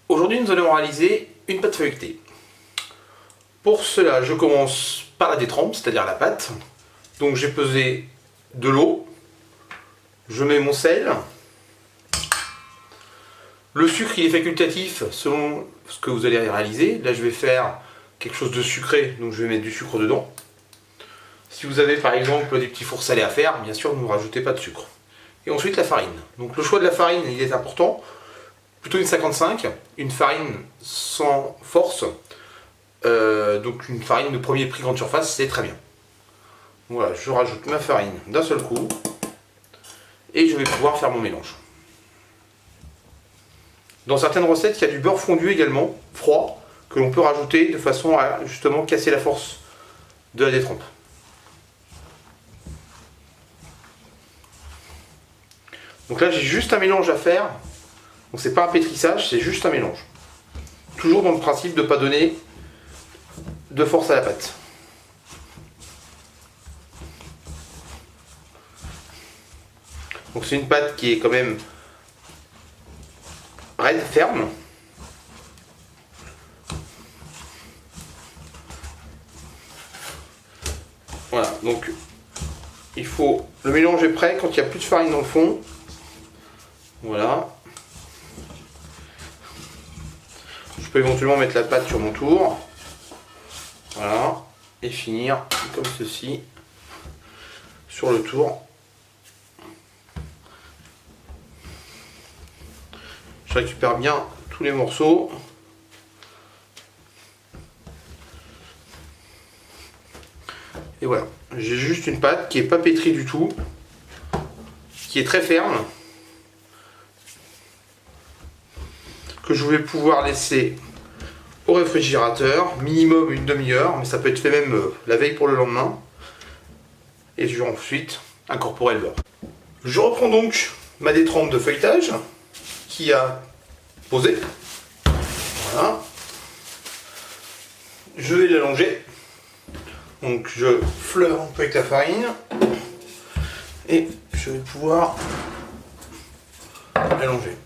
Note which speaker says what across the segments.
Speaker 1: Aujourd'hui, nous allons réaliser une pâte feuilletée. Pour cela, je commence par la détrempe, c'est-à-dire la pâte. Donc j'ai pesé de l'eau, je mets mon sel. Le sucre, il est facultatif selon ce que vous allez réaliser. Là, je vais faire quelque chose de sucré, donc je vais mettre du sucre dedans. Si vous avez par exemple des petits fours salés à faire, bien sûr, ne rajoutez pas de sucre. Et ensuite la farine. Donc le choix de la farine, il est important. Plutôt une 55, une farine sans force. Donc une farine de premier prix grande surface, c'est très bien. Voilà, je rajoute ma farine d'un seul coup. Et je vais pouvoir faire mon mélange. Dans certaines recettes, il y a du beurre fondu également, froid, que l'on peut rajouter de façon à justement casser la force de la détrempe. Donc là, j'ai juste un mélange à faire. Donc c'est pas un pétrissage, c'est juste un mélange. Toujours dans le principe de ne pas donner de force à la pâte. Donc c'est une pâte qui est quand même raide, ferme. Voilà, donc il faut... Le mélange est prêt quand il n'y a plus de farine dans le fond. Voilà. Je peux éventuellement mettre la pâte sur mon tour. Voilà. Et finir comme ceci sur le tour. Je récupère bien tous les morceaux. Et voilà. J'ai juste une pâte qui n'est pas pétrie du tout. Qui est très ferme. Que je vais pouvoir laisser au réfrigérateur, minimum une demi-heure, mais ça peut être fait même la veille pour le lendemain. Et je vais ensuite incorporer le beurre. Je reprends donc ma détrempe de feuilletage qui a posé. Voilà. Je vais l'allonger. Donc je fleure un peu avec la farine et je vais pouvoir l'allonger.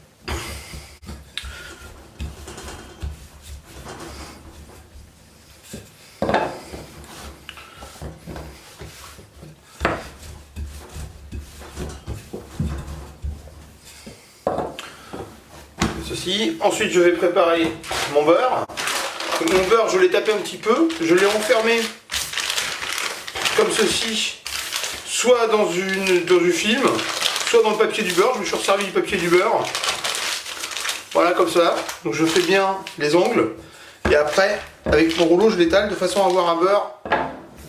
Speaker 1: Ceci. Ensuite, je vais préparer mon beurre. Donc, mon beurre, je l'ai tapé un petit peu, je l'ai enfermé comme ceci, soit dans du film, soit dans le papier du beurre. Je me suis resservi du papier du beurre. Voilà, comme ça. Donc je fais bien les ongles. Et après, avec mon rouleau, je l'étale de façon à avoir un beurre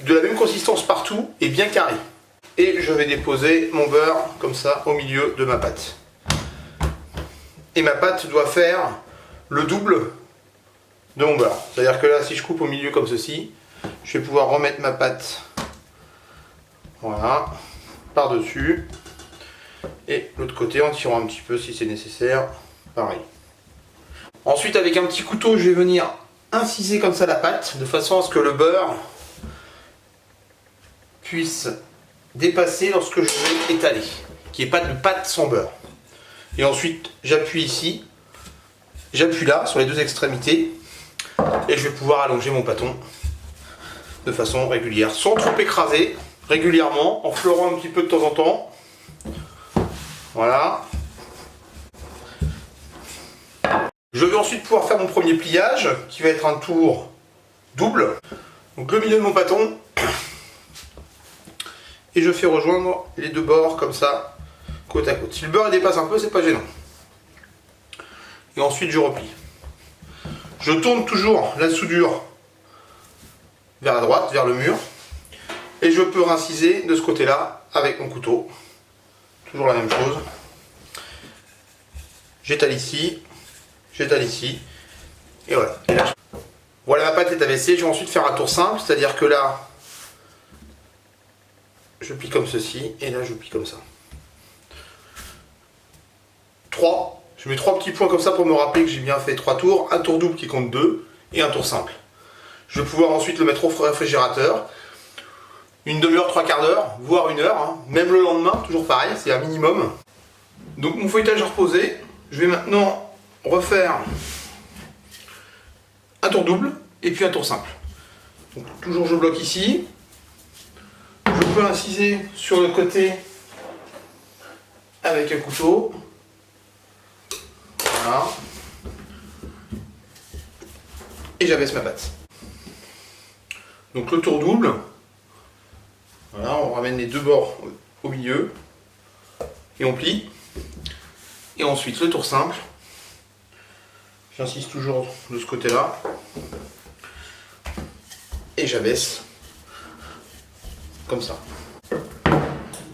Speaker 1: de la même consistance partout et bien carré. Et je vais déposer mon beurre comme ça au milieu de ma pâte. Et ma pâte doit faire le double de mon beurre. C'est-à-dire que là, si je coupe au milieu comme ceci, je vais pouvoir remettre ma pâte, voilà, par-dessus. Et l'autre côté, en tirant un petit peu si c'est nécessaire, pareil. Ensuite, avec un petit couteau, je vais venir inciser comme ça la pâte, de façon à ce que le beurre puisse dépasser lorsque je vais étaler. Qu'il n'y ait pas de pâte sans beurre. Et ensuite, j'appuie ici, j'appuie là, sur les deux extrémités, et je vais pouvoir allonger mon pâton de façon régulière, sans trop écraser, régulièrement, en fleurant un petit peu de temps en temps. Voilà. Je vais ensuite pouvoir faire mon premier pliage, qui va être un tour double. Donc le milieu de mon pâton, et je fais rejoindre les deux bords comme ça, côte à côte. Si le beurre dépasse un peu, c'est pas gênant. Et ensuite je replie. Je tourne toujours la soudure vers la droite, vers le mur. Et je peux rinciser de ce côté-là avec mon couteau. Toujours la même chose. J'étale ici. J'étale ici. Et voilà. Et là, voilà, ma pâte est abaissée. Je vais ensuite faire un tour simple. C'est-à-dire que là, je plie comme ceci. Et là, je plie comme ça. 3. Je mets 3 petits points comme ça pour me rappeler que j'ai bien fait 3 tours. Un tour double qui compte 2 et un tour simple. Je vais pouvoir ensuite le mettre au réfrigérateur. Une demi-heure, 3/4 d'heure, voire 1 heure. Hein. Même le lendemain, toujours pareil, c'est un minimum. Donc mon feuilletage est reposé. Je vais maintenant refaire un tour double et puis un tour simple. Donc, toujours je bloque ici. Je peux inciser sur le côté avec un couteau. Voilà. Et j'abaisse ma patte. Donc le tour double. Voilà, on ramène les deux bords au milieu. Et on plie. Et ensuite le tour simple. J'insiste toujours de ce côté-là. Et j'abaisse. Comme ça.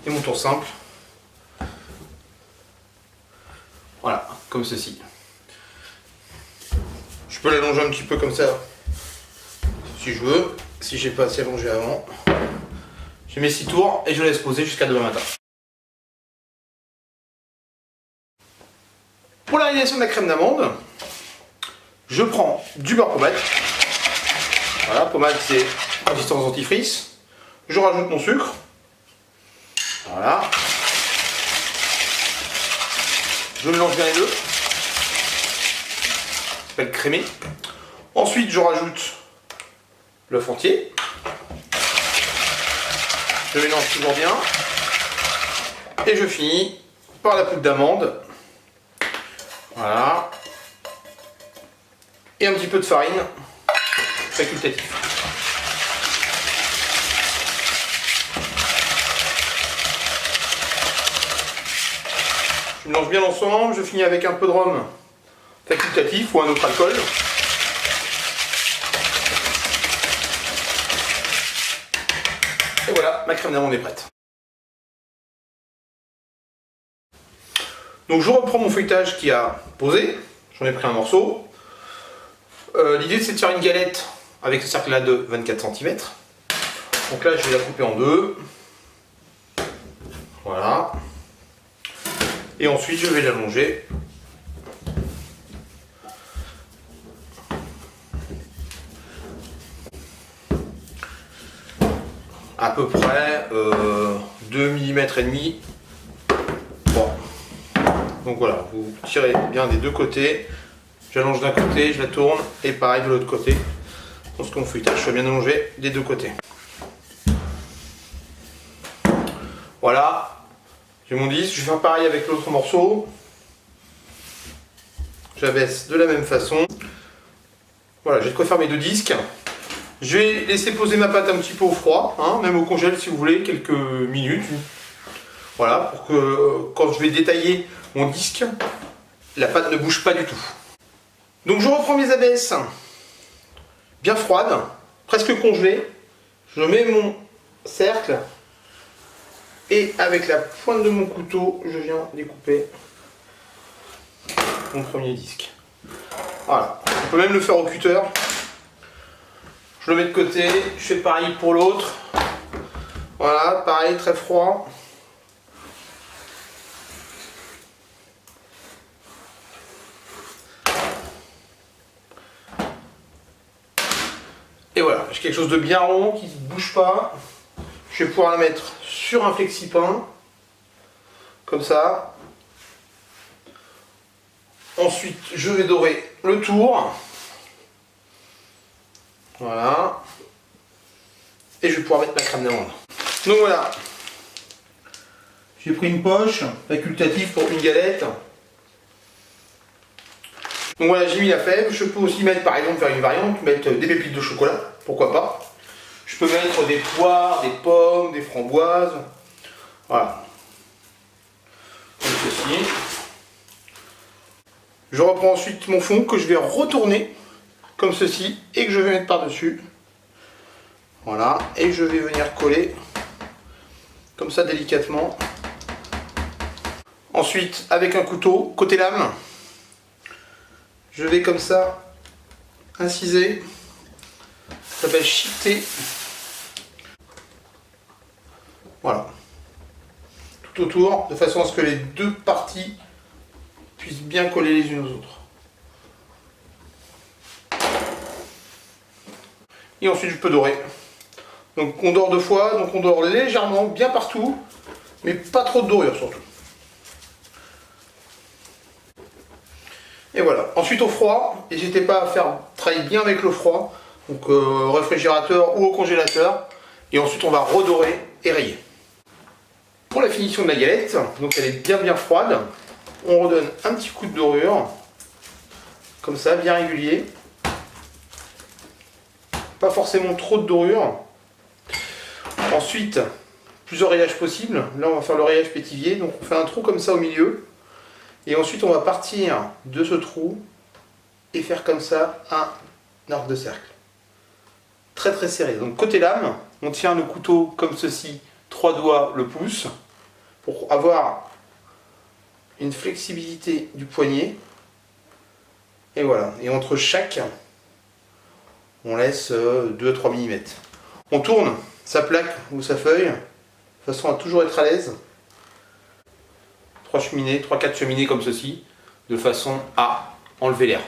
Speaker 1: Et mon tour simple. Voilà, comme ceci. Je peux l'allonger un petit peu comme ça, si je veux, si j'ai pas assez allongé avant. Je mets 6 tours et je laisse poser jusqu'à demain matin. Pour la réalisation de la crème d'amande, je prends du beurre pommade. Voilà, pommade c'est consistance dentifrice. Je rajoute mon sucre. Voilà. Je mélange bien les deux. Ça s'appelle crémé. Ensuite, je rajoute l'œuf entier. Je mélange toujours bien. Et je finis par la poudre d'amande. Voilà. Et un petit peu de farine facultatif. Je mélange bien l'ensemble, je finis avec un peu de rhum facultatif ou un autre alcool. Et voilà, ma crème d'amande est prête. Donc je reprends mon feuilletage qui a posé, j'en ai pris un morceau. L'idée c'est de faire une galette avec ce cercle là de 24 cm. Donc là je vais la couper en deux. Voilà. Et ensuite je vais l'allonger. À peu près 2 mm et demi. Bon. Donc voilà, vous tirez bien des deux côtés. J'allonge d'un côté, je la tourne et pareil de l'autre côté. Pour ce qu'on feuilletage, je fais bien allonger des deux côtés. Voilà. J'ai mon disque, je vais faire pareil avec l'autre morceau. J'abaisse de la même façon. Voilà, j'ai de quoi faire mes deux disques. Je vais laisser poser ma pâte un petit peu au froid, hein, même au congèle si vous voulez, quelques minutes. Voilà, pour que quand je vais détailler mon disque, la pâte ne bouge pas du tout. Donc je reprends mes abesses bien froides, presque congelées. Je mets mon cercle. Et avec la pointe de mon couteau, je viens découper mon premier disque. Voilà. On peut même le faire au cutter. Je le mets de côté. Je fais pareil pour l'autre. Voilà, pareil, très froid. Et voilà, j'ai quelque chose de bien rond qui ne bouge pas. Je vais pouvoir la mettre sur un flexi-pain, comme ça. Ensuite, je vais dorer le tour. Voilà. Et je vais pouvoir mettre ma crème d'amande. Donc voilà. J'ai pris une poche facultative pour une galette. Donc voilà, j'ai mis la fève. Je peux aussi mettre, par exemple, faire une variante, mettre des pépites de chocolat, pourquoi pas. Je peux mettre des poires, des pommes, des framboises. Voilà. Comme ceci. Je reprends ensuite mon fond que je vais retourner comme ceci et que je vais mettre par-dessus. Voilà. Et je vais venir coller comme ça délicatement. Ensuite, avec un couteau, côté lame, je vais comme ça inciser. Ça s'appelle chiqueter. Voilà. Tout autour, de façon à ce que les deux parties puissent bien coller les unes aux autres. Et ensuite je peux dorer. Donc on dore deux fois, donc on dore légèrement, bien partout, mais pas trop de dorure surtout. Et voilà. Ensuite au froid, n'hésitez pas à faire travailler bien avec le froid, donc au réfrigérateur ou au congélateur. Et ensuite on va redorer et rayer. Pour la finition de la galette, donc elle est bien froide, on redonne un petit coup de dorure, comme ça, bien régulier. Pas forcément trop de dorure. Ensuite, plusieurs rayages possibles. Là on va faire le rayage pétivier, donc on fait un trou comme ça au milieu. Et ensuite on va partir de ce trou et faire comme ça un arc de cercle. Très serré. Donc côté lame, on tient le couteau comme ceci, 3 doigts le pouce, pour avoir une flexibilité du poignet. Et voilà. Et entre chaque, on laisse 2-3 mm. On tourne sa plaque ou sa feuille, de façon à toujours être à l'aise. 3-4 cheminées comme ceci, de façon à enlever l'air.